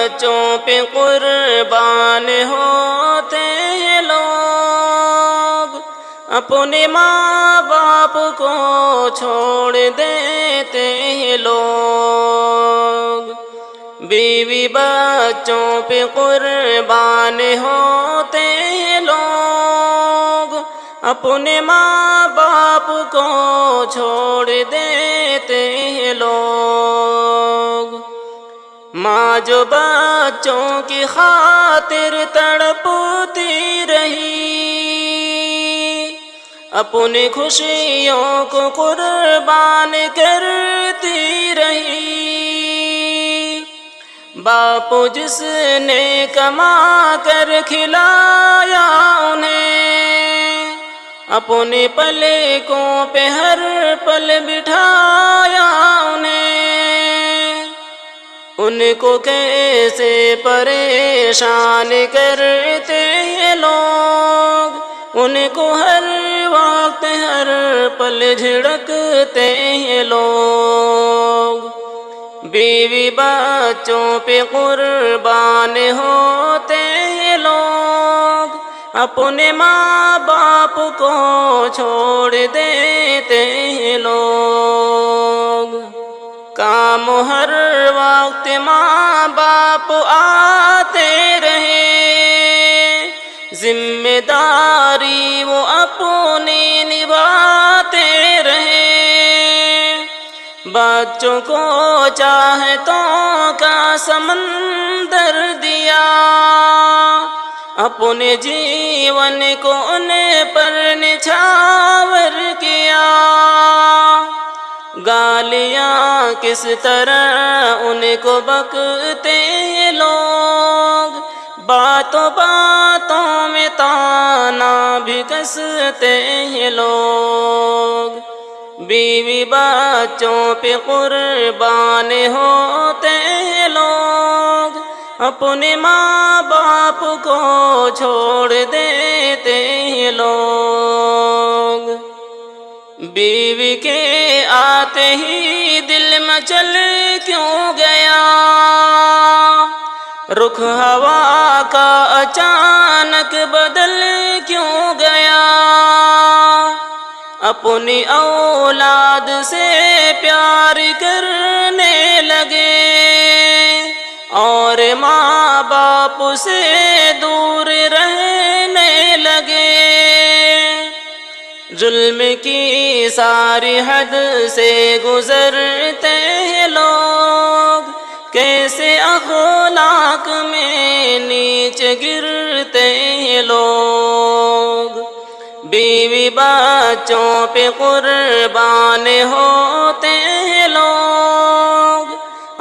بچوں پہ قربان ہوتے ہیں لوگ، اپنے ماں باپ کو چھوڑ دیتے ہیں لوگ، بیوی بچوں پہ قربان ہوتے ہیں لوگ، اپنے ماں باپ کو چھوڑ دیتے ہیں لوگ۔ ماں جو بچوں کی خاطر تڑپتی رہی، اپنی خوشیوں کو قربان کرتی رہی، باپ جس نے کما کر کھلایا انہیں، اپنے پلکوں پہ ہر پل بٹھایا انہیں، ان کو کیسے پریشان کرتے ہیں لوگ، ان کو ہر وقت ہر پل جھڑکتے ہیں لوگ، بیوی بچوں پہ قربان ہوتے ہیں لوگ، اپنے ماں باپ کو چھوڑ دیتے ہیں لوگ۔ کام ہر وقت ماں باپ آتے رہے، ذمہ داری وہ اپنی نبھاتے رہے، بچوں کو چاہتوں کا سمندر دیا، اپنے جیون کو ان پر نچھاور کیا، گالیاں کس طرح ان کو بکتے ہیں لوگ، باتوں باتوں میں تانا بھی کستے ہیں لوگ، بیوی بچوں پہ قربان ہوتے ہیں لوگ، اپنے ماں باپ کو چھوڑ دیتے ہیں لوگ، بیوی کے آتے ہی دل مچل کیوں گیا، رخ ہوا کا اچانک بدل کیوں گیا، اپنی اولاد سے پیار کرنے لگے اور ماں باپ سے دور رہنے لگے، ظلم کی ساری حد سے گزرتے ہیں لوگ، کیسے اخلاق میں نیچ گرتے ہیں لوگ، بیوی بچوں پہ قربان ہوتے ہیں لوگ،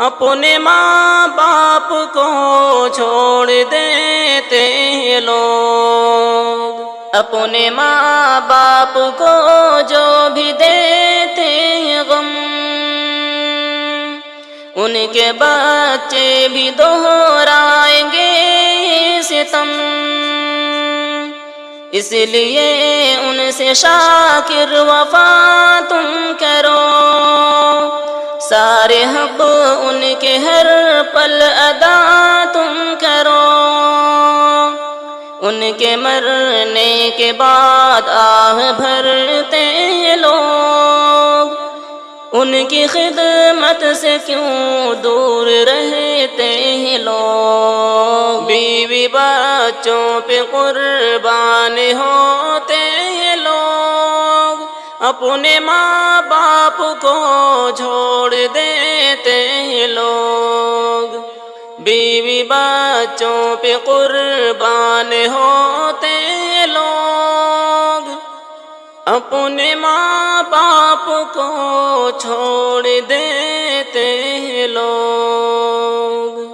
اپنے ماں باپ کو چھوڑ دیتے ہیں لوگ، اپنے ماں باپ کو جو بھی دیتے ہیں غم، ان کے بچے بھی دہرائیں گے ستم، اس لیے ان سے شاکر وفا تم کرو، سارے حق ان کے ہر پل ادا تم کرو، ان کے مرنے کے بعد آہ بھرتے ہیں لوگ، ان کی خدمت سے کیوں دور رہتے ہیں لوگ، بیوی بچوں پہ قربان ہوتے ہیں لوگ، اپنے ماں باپ کو چھوڑ دیتے ہیں لوگ، بیوی بچوں پہ قربان ہوتے ہیں لوگ، اپنے ماں باپ کو چھوڑ دیتے ہیں لوگ۔